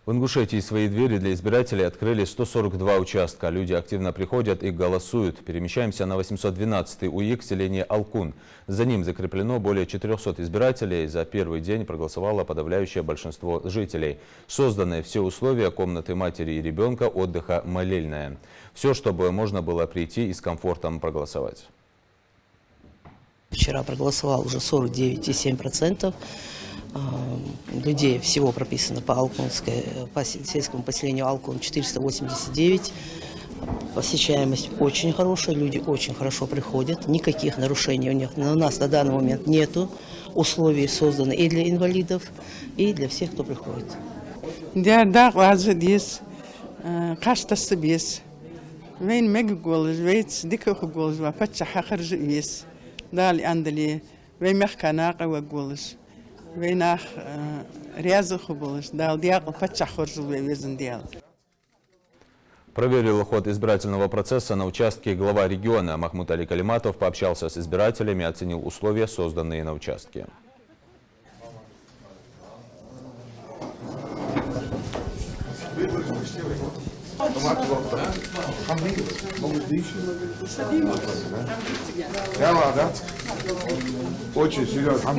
В Ингушетии свои двери для избирателей открыли 142 участка. Люди активно приходят и голосуют. Перемещаемся на 812-й УИК селения Алкун. За ним закреплено более 400 избирателей. За первый день проголосовало подавляющее большинство жителей. Созданы все условия комнаты матери и ребенка, отдыха молельная. Все, чтобы можно было прийти и с комфортом проголосовать. Вчера проголосовал уже 49,7%. Людей всего прописано по сельскому поселению Алкун 489. Посещаемость очень хорошая, люди очень хорошо приходят. Никаких нарушений у нас на данный момент нету. Условия созданы и для инвалидов, и для всех, кто приходит. Проверил ход избирательного процесса на участке глава региона. Махмуд Али Калиматов пообщался с избирателями и оценил условия, созданные на участке. Очень серьезно.